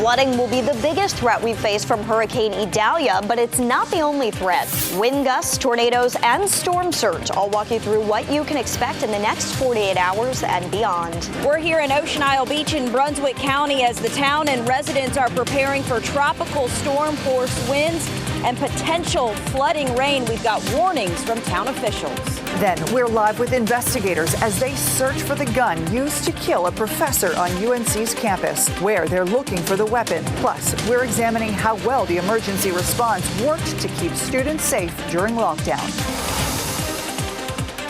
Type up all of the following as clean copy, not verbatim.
Flooding will be the biggest threat we face from Hurricane Idalia, but it's not the only threat. Wind gusts, tornadoes, and storm surge. I'll walk you through what you can expect in the next 48 hours and beyond. We're here in Ocean Isle Beach in Brunswick County as the town and residents are preparing for tropical storm force winds and potential flooding rain. We've got warnings from town officials. Then we're live with investigators as they search for the gun used to kill a professor on UNC's campus, where they're looking for the weapon. Plus, we're examining how well the emergency response worked to keep students safe during lockdown.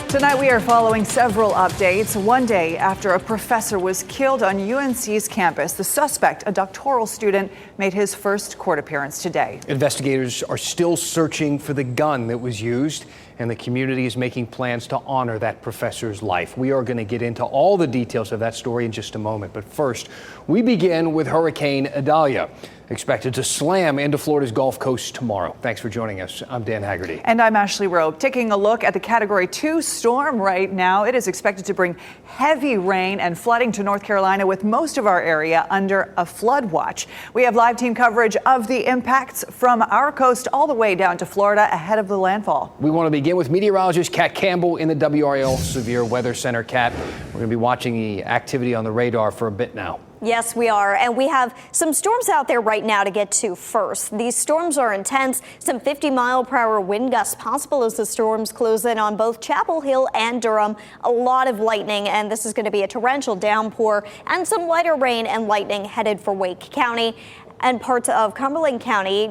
Tonight, we are following several updates. One day after a professor was killed on UNC's campus, the suspect, a doctoral student, made his first court appearance today. Investigators are still searching for the gun that was used, and the community is making plans to honor that professor's life. We are going to get into all the details of that story in just a moment. But first, we begin with Hurricane Idalia, expected to slam into Florida's Gulf Coast tomorrow. Thanks for joining us. I'm Dan Haggerty. And I'm Ashley Rowe. Taking a look at the Category 2 storm right now. It is expected to bring heavy rain and flooding to North Carolina, with most of our area under a flood watch. We have live team coverage of the impacts from our coast all the way down to Florida ahead of the landfall. We want to begin with meteorologist Kat Campbell in the WRAL Severe Weather Center. Kat, we're going to be watching the activity on the radar for a bit now. Yes, we are. And we have some storms out there right now to get to first. These storms are intense. Some 50-mile-per-hour wind gusts possible as the storms close in on both Chapel Hill and Durham. A lot of lightning, and this is going to be a torrential downpour and some lighter rain and lightning headed for Wake County. And parts of Cumberland County,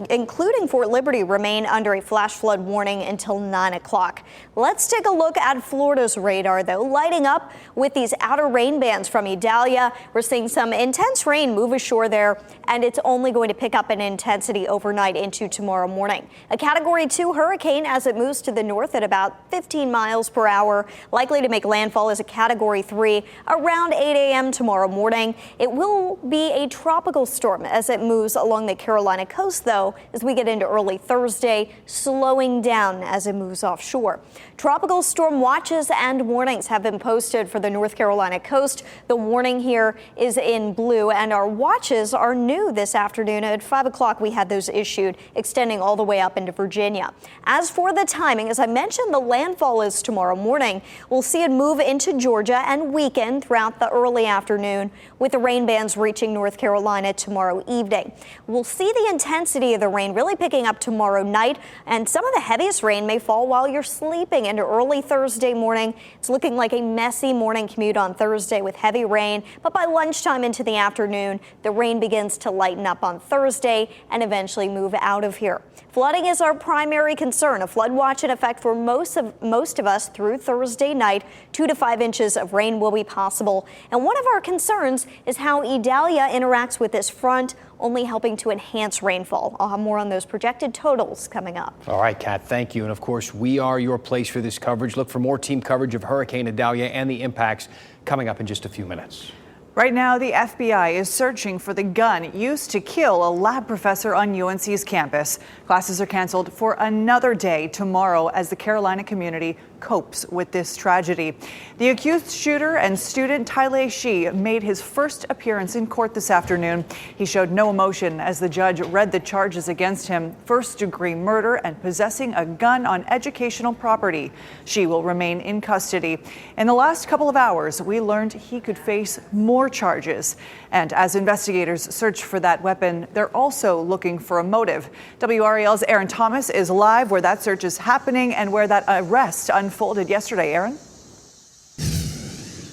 including Fort Liberty, remain under a flash flood warning until 9 o'clock. Let's take a look at Florida's radar, though, lighting up with these outer rain bands from Idalia. We're seeing some intense rain move ashore there, and it's only going to pick up in intensity overnight into tomorrow morning. A Category 2 hurricane as it moves to the north at about 15 miles per hour, likely to make landfall as a Category 3 around 8 a.m. tomorrow morning. It will be a tropical storm as it moves along the Carolina coast, though, as we get into early Thursday, slowing down as it moves offshore. Tropical storm watches and warnings have been posted for the North Carolina coast. The warning here is in blue, and our watches are new this afternoon. At 5 o'clock, we had those issued, extending all the way up into Virginia. As for the timing, as I mentioned, the landfall is tomorrow morning. We'll see it move into Georgia and weaken throughout the early afternoon, with the rain bands reaching North Carolina tomorrow evening. We'll see the intensity of the rain really picking up tomorrow night, and some of the heaviest rain may fall while you're sleeping into early Thursday morning. It's looking like a messy morning commute on Thursday with heavy rain, but by lunchtime into the afternoon, the rain begins to lighten up on Thursday and eventually move out of here. Flooding is our primary concern. A flood watch in effect for most of us through Thursday night. 2 to 5 inches of rain will be possible. And one of our concerns is how Idalia interacts with this front, only helping to enhance rainfall. I'll have more on those projected totals coming up. All right, Kat, thank you. And of course, we are your place for this coverage. Look for more team coverage of Hurricane Idalia and the impacts coming up in just a few minutes. Right now, the FBI is searching for the gun used to kill a lab professor on UNC's campus. Classes are canceled for another day tomorrow as the Carolina community copes with this tragedy. The accused shooter and student Tyler Shee made his first appearance in court this afternoon. He showed no emotion as the judge read the charges against him: first-degree murder and possessing a gun on educational property. Shee will remain in custody. In the last couple of hours, we learned he could face more charges. And as investigators search for that weapon, they're also looking for a motive. WRAL's Aaron Thomas is live where that search is happening and where that arrest unfolded yesterday. Aaron?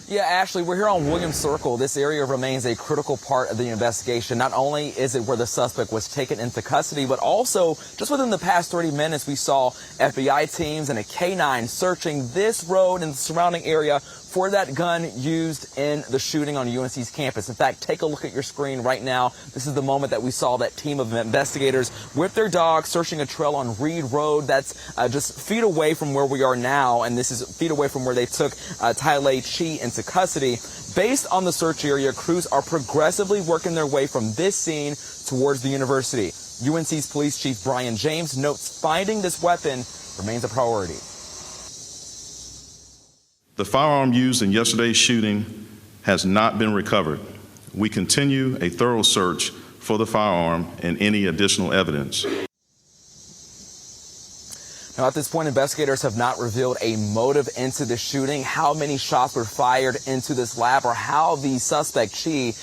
Yeah, Ashley, we're here on Williams Circle. This area remains a critical part of the investigation. Not only is it where the suspect was taken into custody, but also just within the past 30 minutes, we saw FBI teams and a K-9 searching this road and the surrounding area for that gun used in the shooting on UNC's campus. In fact, take a look at your screen right now. This is the moment that we saw that team of investigators with their dogs searching a trail on Reed Road. That's just feet away from where we are now, and this is feet away from where they took Tyler Shee into custody. Based on the search area, crews are progressively working their way from this scene towards the university. UNC's Police Chief Brian James notes finding this weapon remains a priority. The firearm used in yesterday's shooting has not been recovered. We continue a thorough search for the firearm and any additional evidence. Now, at this point, investigators have not revealed a motive into the shooting, how many shots were fired into this lab, or how the suspect, she,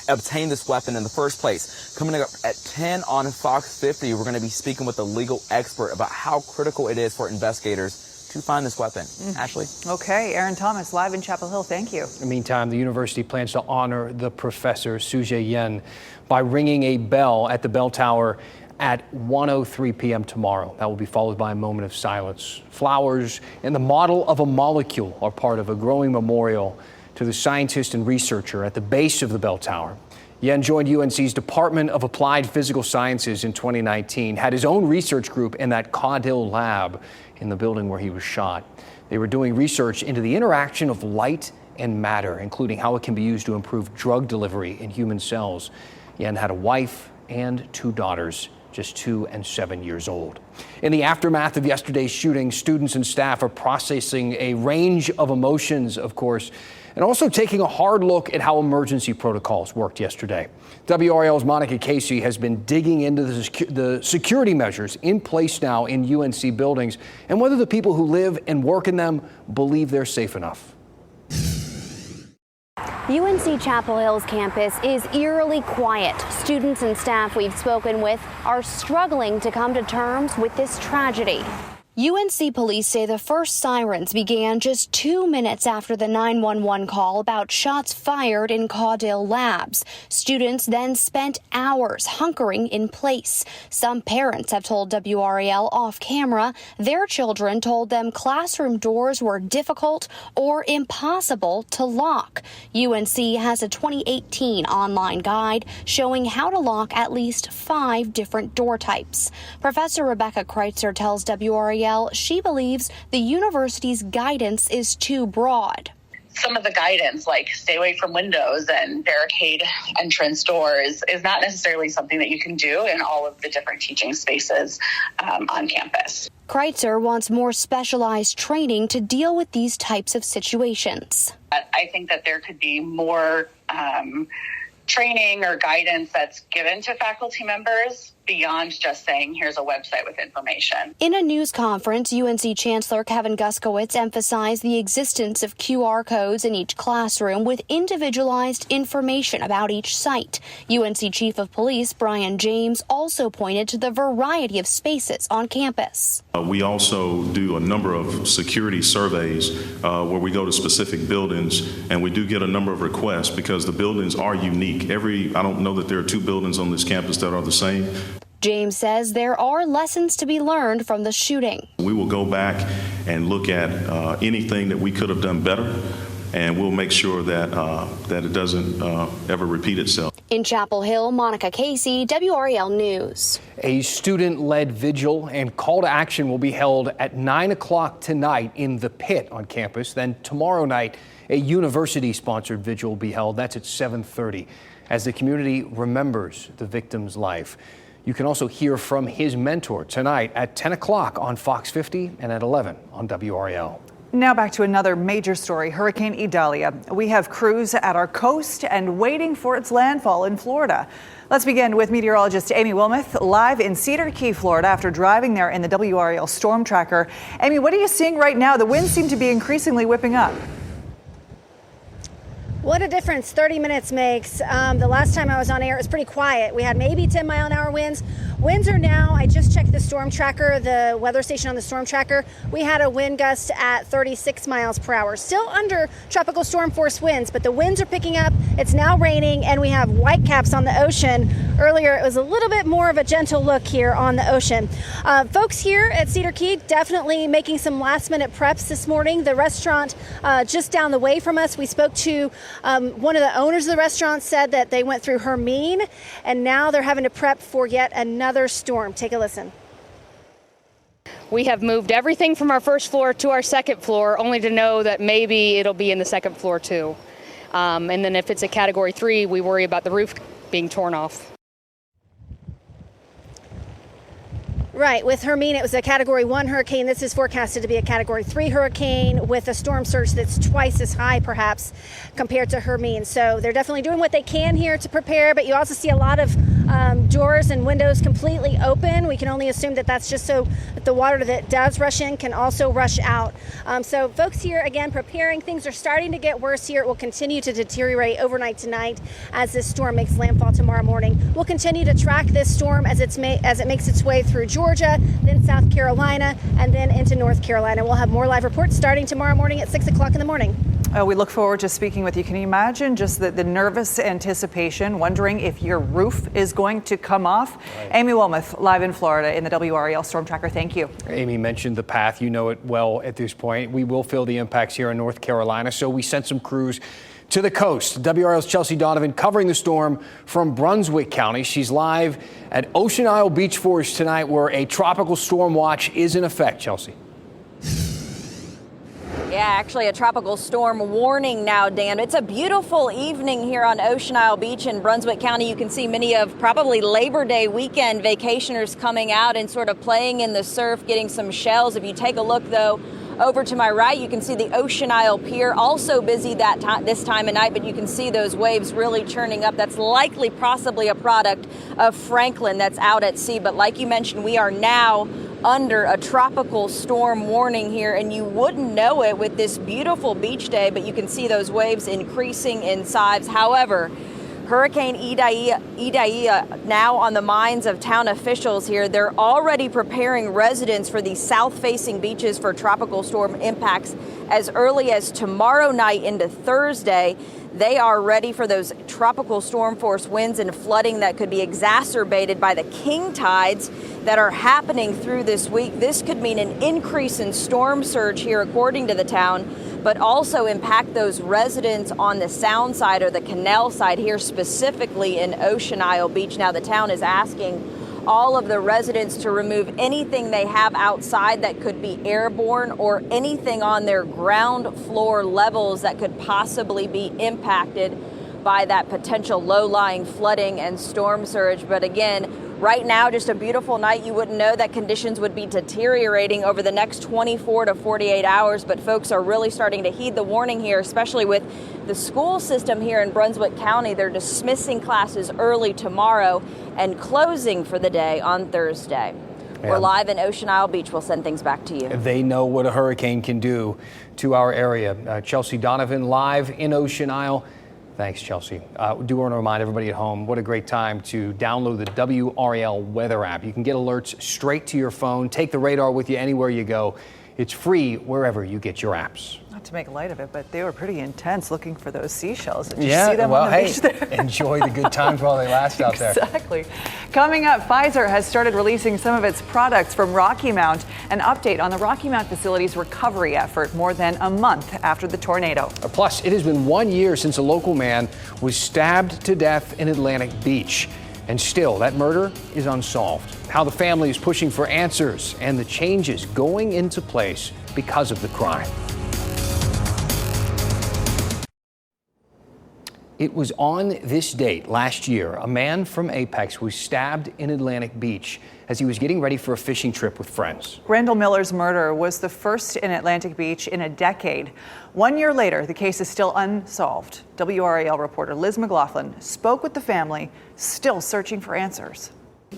obtained this weapon in the first place. Coming up at 10 on Fox 50, we're going to be speaking with a legal expert about how critical it is for investigators to find this weapon. Ashley? Okay, Aaron Thomas, live in Chapel Hill. Thank you. In the meantime, the university plans to honor the professor, Suje Yen, by ringing a bell at the bell tower at 1:03 p.m. tomorrow. That will be followed by a moment of silence. Flowers and the model of a molecule are part of a growing memorial to the scientist and researcher at the base of the bell tower. Yen joined UNC's Department of Applied Physical Sciences in 2019, had his own research group in that Caudill lab in the building where he was shot. They were doing research into the interaction of light and matter, including how it can be used to improve drug delivery in human cells. Yen had a wife and 2 daughters, just 2 and 7 years old. In the aftermath of yesterday's shooting, students and staff are processing a range of emotions, of course, and also taking a hard look at how emergency protocols worked yesterday. WRAL's Monica Casey has been digging into the security measures in place now in UNC buildings and whether the people who live and work in them believe they're safe enough. UNC Chapel Hill's campus is eerily quiet. Students and staff we've spoken with are struggling to come to terms with this tragedy. UNC police say the first sirens began just 2 minutes after the 911 call about shots fired in Caudill Labs. Students then spent hours hunkering in place. Some parents have told WRAL off camera their children told them classroom doors were difficult or impossible to lock. UNC has a 2018 online guide showing how to lock at least 5 different door types. Professor Rebecca Kreitzer tells WRAL she believes the university's guidance is too broad. Some of the guidance, like stay away from windows and barricade entrance doors, is not necessarily something that you can do in all of the different teaching spaces on campus. Kreitzer wants more specialized training to deal with these types of situations. I think that there could be more training or guidance that's given to faculty members beyond just saying, here's a website with information. In a news conference, UNC Chancellor Kevin Guskowitz emphasized the existence of QR codes in each classroom with individualized information about each site. UNC Chief of Police Brian James also pointed to the variety of spaces on campus. We also do a number of security surveys where we go to specific buildings, and we do get a number of requests because the buildings are unique. I don't know that there are 2 buildings on this campus that are the same. James says there are lessons to be learned from the shooting. We will go back and look at anything that we could have done better, and we'll make sure that it doesn't ever repeat itself. In Chapel Hill, Monica Casey, WRAL News. A student-led vigil and call to action will be held at 9 o'clock tonight in the pit on campus. Then tomorrow night, a university-sponsored vigil will be held. That's at 7:30 as the community remembers the victim's life. You can also hear from his mentor tonight at 10 o'clock on Fox 50 and at 11 on WRAL. Now back to another major story, Hurricane Idalia. We have crews at our coast and waiting for its landfall in Florida. Let's begin with meteorologist Amy Wilmoth live in Cedar Key, Florida, after driving there in the WRAL storm tracker. Amy, what are you seeing right now? The winds seem to be increasingly whipping up. What a difference 30 minutes makes. The last time I was on air, it was pretty quiet. We had maybe 10-mile-an-hour winds. Winds are now, I just checked the storm tracker, the weather station on the storm tracker. We had a wind gust at 36 miles per hour. Still under tropical storm force winds, but the winds are picking up. It's now raining, and we have whitecaps on the ocean. Earlier, it was a little bit more of a gentle look here on the ocean. Folks here at Cedar Key definitely making some last-minute preps this morning. The restaurant just down the way from us, we spoke to one of the owners of the restaurant, said that they went through Hermine, and now they're having to prep for yet another storm. Take a listen. We have moved everything from our first floor to our second floor, only to know that maybe it'll be in the second floor too. And then if it's a Category 3, we worry about the roof being torn off. Right. With Hermine, it was a Category 1 hurricane. This is forecasted to be a Category 3 hurricane with a storm surge that's twice as high, perhaps, compared to Hermine. So they're definitely doing what they can here to prepare, but you also see a lot of doors and windows completely open. We can only assume that that's just so that the water that does rush in can also rush out. So folks here, again, preparing. Things are starting to get worse here. It will continue to deteriorate overnight tonight as this storm makes landfall tomorrow morning. We'll continue to track this storm as it makes its way through Georgia, then South Carolina, and then into North Carolina. We'll have more live reports starting tomorrow morning at 6 o'clock in the morning. We look forward to speaking with you. Can you imagine just the nervous anticipation, wondering if your roof is going to come off? Right. Amy Wilmoth, live in Florida in the WRAL Storm Tracker. Thank you. Amy mentioned the path. You know it well at this point. We will feel the impacts here in North Carolina, so we sent some crews to the coast. WRAL's Chelsea Donovan covering the storm from Brunswick County. She's live at Ocean Isle Beach for us tonight, where a tropical storm watch is in effect. Chelsea. Yeah, actually a tropical storm warning now, Dan. It's a beautiful evening here on Ocean Isle Beach in Brunswick County. You can see many of probably Labor Day weekend vacationers coming out and sort of playing in the surf, getting some shells. If you take a look, though, over to my right, you can see the Ocean Isle Pier, also busy this time of night, but you can see those waves really churning up. That's likely possibly a product of Franklin that's out at sea. But like you mentioned, we are now under a tropical storm warning here, and you wouldn't know it with this beautiful beach day, but you can see those waves increasing in size. However, Hurricane Idalia now on the minds of town officials here. They're already preparing residents for the south-facing beaches for tropical storm impacts as early as tomorrow night into Thursday. They are ready for those tropical storm force winds and flooding that could be exacerbated by the king tides that are happening through this week. This could mean an increase in storm surge here, according to the town, but also impact those residents on the sound side or the canal side here, specifically in Ocean Isle Beach. Now, the town is asking all of the residents to remove anything they have outside that could be airborne or anything on their ground floor levels that could possibly be impacted by that potential low-lying flooding and storm surge. But again, right now, just a beautiful night. You wouldn't know that conditions would be deteriorating over the next 24 to 48 hours, but folks are really starting to heed the warning here, especially with the school system here in Brunswick County. They're dismissing classes early tomorrow and closing for the day on Thursday. Yeah. We're live in Ocean Isle Beach. We'll send things back to you. They know what a hurricane can do to our area. Chelsea Donovan live in Ocean Isle. Thanks, Chelsea. Do want to remind everybody at home, what a great time to download the WRAL weather app. You can get alerts straight to your phone. Take the radar with you anywhere you go. It's free wherever you get your apps. Not to make light of it, but they were pretty intense looking for those seashells. Did you see them on the beach there? Enjoy the good times while they last out there. Exactly. Coming up, Pfizer has started releasing some of its products from Rocky Mount. An update on the Rocky Mount facility's recovery effort more than a month after the tornado. Plus, it has been 1 year since a local man was stabbed to death in Atlantic Beach. And still, that murder is unsolved. How the family is pushing for answers and the changes going into place because of the crime. It was on this date last year, a man from Apex was stabbed in Atlantic Beach as he was getting ready for a fishing trip with friends. Randall Miller's murder was the first in Atlantic Beach in a decade. 1 year later, the case is still unsolved. WRAL reporter Liz McLaughlin spoke with the family, still searching for answers.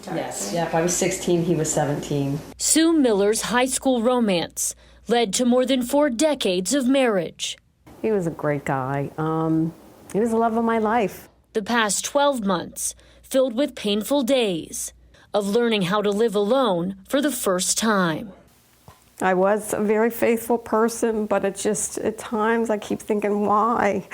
Yes, if I was 16, he was 17. Sue Miller's high school romance led to more than 4 decades of marriage. He was a great guy. He was the love of my life. The past 12 months filled with painful days of learning how to live alone for the first time. I was a very faithful person, but it just, at times I keep thinking, why?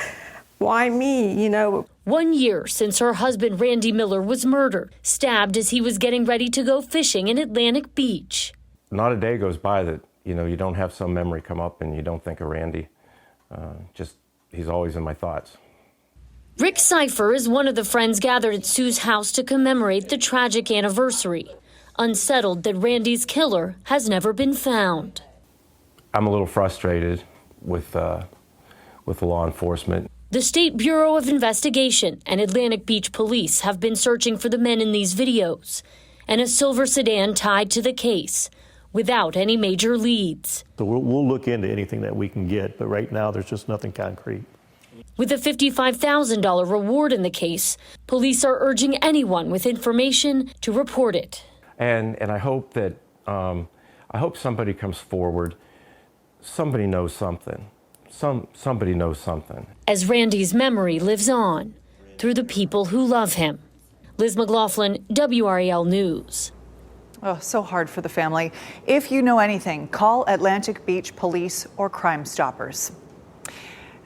Why me, you know? 1 year since her husband Randy Miller was murdered, stabbed as he was getting ready to go fishing in Atlantic Beach. Not a day goes by that, you don't have some memory come up and you don't think of Randy. He's always in my thoughts. Rick Cipher is one of the friends gathered at Sue's house to commemorate the tragic anniversary, unsettled that Randy's killer has never been found. I'm a little frustrated with the law enforcement. The State Bureau of Investigation and Atlantic Beach Police have been searching for the men in these videos, and a silver sedan tied to the case, without any major leads. So we'll look into anything that we can get, but right now there's just nothing concrete. With a $55,000 reward in the case, police are urging anyone with information to report it. And I hope that I hope somebody comes forward. Somebody knows something. Somebody knows something. As Randy's memory lives on through the people who love him. Liz McLaughlin, WRAL News. Oh, so hard for the family. If you know anything, call Atlantic Beach Police or Crime Stoppers.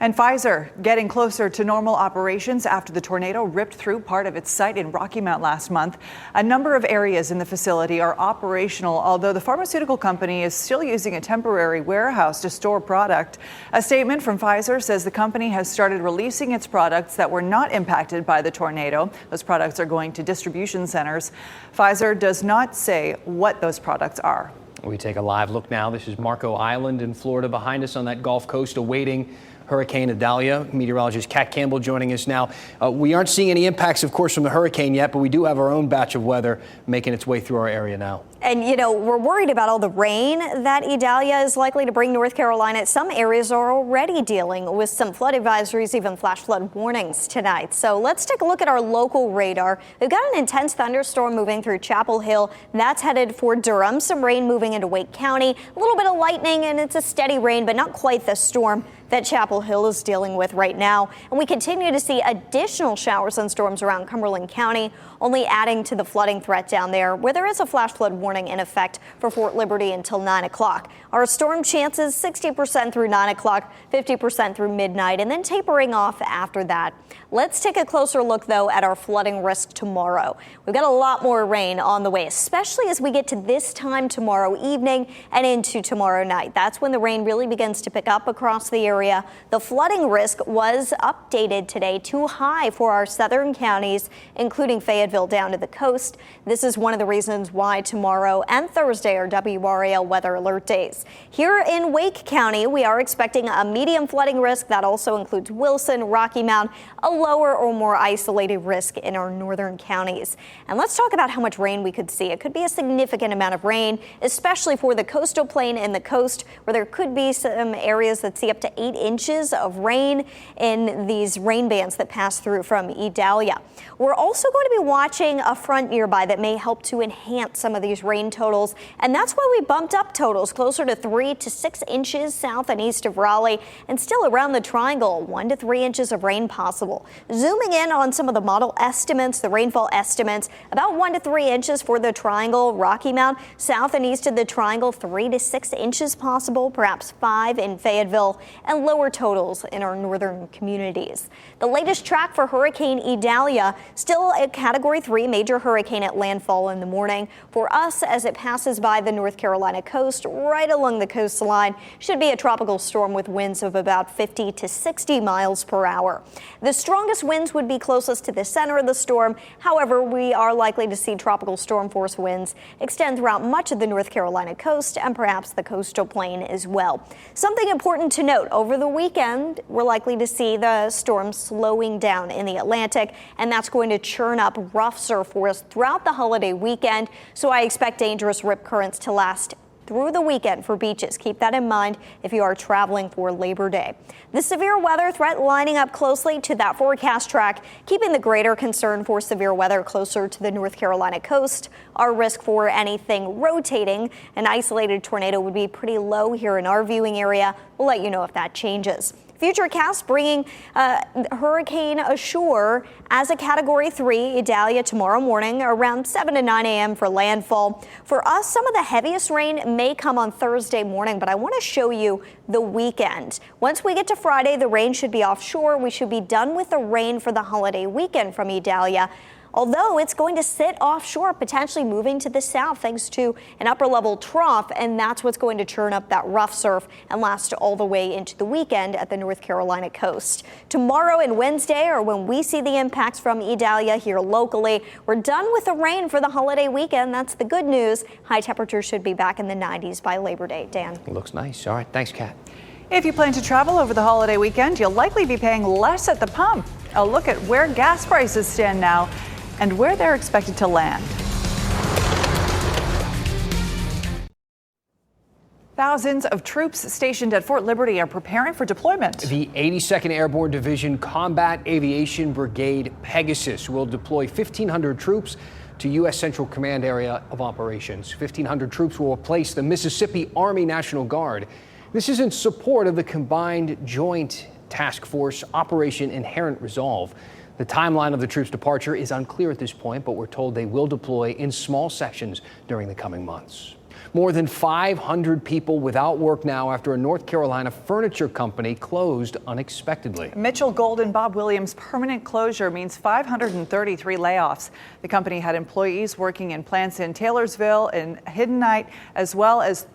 And Pfizer getting closer to normal operations after the tornado ripped through part of its site in Rocky Mount last month. A number of areas in the facility are operational, although the pharmaceutical company is still using a temporary warehouse to store product. A statement from Pfizer says the company has started releasing its products that were not impacted by the tornado. Those products are going to distribution centers. Pfizer does not say what those products are. We take a live look now. This is Marco Island in Florida behind us on that Gulf Coast awaiting Hurricane Idalia. Meteorologist Kat Campbell joining us now. We aren't seeing any impacts, of course, from the hurricane yet, but we do have our own batch of weather making its way through our area now. And, you know, we're worried about all the rain that Idalia is likely to bring North Carolina. Some areas are already dealing with some flood advisories, even flash flood warnings tonight. So let's take a look at our local radar. We've got an intense thunderstorm moving through Chapel Hill. That's headed for Durham. Some rain moving into Wake County. A little bit of lightning, and it's a steady rain, but not quite the storm that Chapel Hill is dealing with right now. And we continue to see additional showers and storms around Cumberland County, only adding to the flooding threat down there, where there is a flash flood warning in effect for Fort Liberty until 9 o'clock. Our storm chances 60% through 9 o'clock, 50% through midnight, and then tapering off after that. Let's take a closer look, though, at our flooding risk tomorrow. We've got a lot more rain on the way, especially as we get to this time tomorrow evening and into tomorrow night. That's when the rain really begins to pick up across the area. The flooding risk was updated today to high for our southern counties, including Fayetteville down to the coast. This is one of the reasons why tomorrow and Thursday are WRAL weather alert days. Here in Wake County, we are expecting a medium flooding risk. That also includes Wilson, Rocky Mount, a lower or more isolated risk in our northern counties. And let's talk about how much rain we could see. It could be a significant amount of rain, especially for the coastal plain and the coast, where there could be some areas that see up to 8 inches of rain in these rain bands that pass through from Idalia. We're also going to be watching a front nearby that may help to enhance some of these rain totals, and that's why we bumped up totals closer to 3 to 6 inches south and east of Raleigh, and still around the triangle, 1 to 3 inches of rain possible. Zooming in on some of the model estimates, the rainfall estimates, about 1 to 3 inches for the triangle, Rocky Mount, south and east of the triangle, 3 to 6 inches possible, perhaps 5 in Fayetteville, and lower totals in our northern communities. The latest track for Hurricane Idalia, still a Category 3 major hurricane at landfall in the morning. For us, as it passes by the North Carolina coast, right along the coastline, should be a tropical storm with winds of about 50 to 60 miles per hour. The strongest winds would be closest to the center of the storm. However, we are likely to see tropical storm force winds extend throughout much of the North Carolina coast and perhaps the coastal plain as well. Something important to note, over the weekend, we're likely to see the storm slowing down in the Atlantic, and that's going to churn up rough surf for us throughout the holiday weekend. So I expect dangerous rip currents to last through the weekend for beaches. Keep that in mind if you are traveling for Labor Day. The severe weather threat lining up closely to that forecast track, keeping the greater concern for severe weather closer to the North Carolina coast. Our risk for anything rotating, an isolated tornado, would be pretty low here in our viewing area. We'll let you know if that changes. Futurecast bringing hurricane ashore as a Category 3 Idalia tomorrow morning around 7 to 9 a.m. for landfall. For us, some of the heaviest rain may come on Thursday morning, but I want to show you the weekend. Once we get to Friday, the rain should be offshore. We should be done with the rain for the holiday weekend from Idalia, although it's going to sit offshore, potentially moving to the south thanks to an upper level trough, and that's what's going to churn up that rough surf and last all the way into the weekend at the North Carolina coast. Tomorrow and Wednesday are when we see the impacts from Idalia here locally. We're done with the rain for the holiday weekend. That's the good news. High temperatures should be back in the 90s by Labor Day. Dan. It looks nice. All right. Thanks, Kat. If you plan to travel over the holiday weekend, you'll likely be paying less at the pump. A look at where gas prices stand now and where they're expected to land. Thousands of troops stationed at Fort Liberty are preparing for deployment. The 82nd Airborne Division Combat Aviation Brigade Pegasus will deploy 1,500 troops to U.S. Central Command Area of Operations. 1,500 troops will replace the Mississippi Army National Guard. This is in support of the Combined Joint Task Force Operation Inherent Resolve. The timeline of the troops' departure is unclear at this point, but we're told they will deploy in small sections during the coming months. More than 500 people without work now after a North Carolina furniture company closed unexpectedly. Mitchell Gold and Bob Williams' permanent closure means 533 layoffs. The company had employees working in plants in Taylorsville and Hiddenite, as well as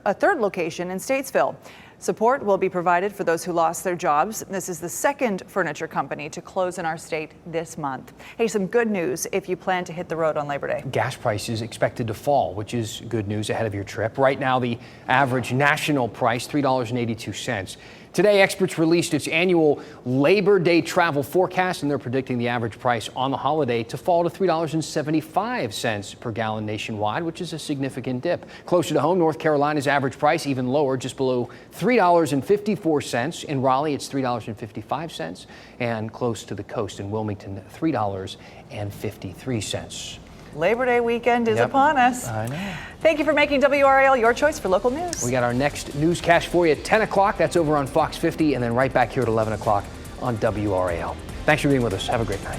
a third location in Statesville. Support will be provided for those who lost their jobs. This is the second furniture company to close in our state this month. Hey, some good news if you plan to hit the road on Labor Day. Gas prices expected to fall, which is good news ahead of your trip. Right now, the average national price, $3.82. Today, experts released its annual Labor Day travel forecast, and they're predicting the average price on the holiday to fall to $3.75 per gallon nationwide, which is a significant dip. Closer to home, North Carolina's average price even lower, just below $3.54. In Raleigh, it's $3.55, and close to the coast in Wilmington, $3.53. Labor Day weekend is upon us. I know. Thank you for making WRAL your choice for local news. We got our next newscast for you at 10 o'clock. That's over on Fox 50, and then right back here at 11 o'clock on WRAL. Thanks for being with us. Have a great night.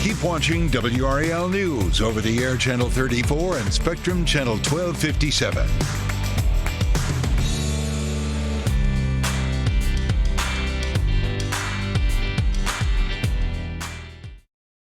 Keep watching WRAL News over the air Channel 34 and Spectrum Channel 1257.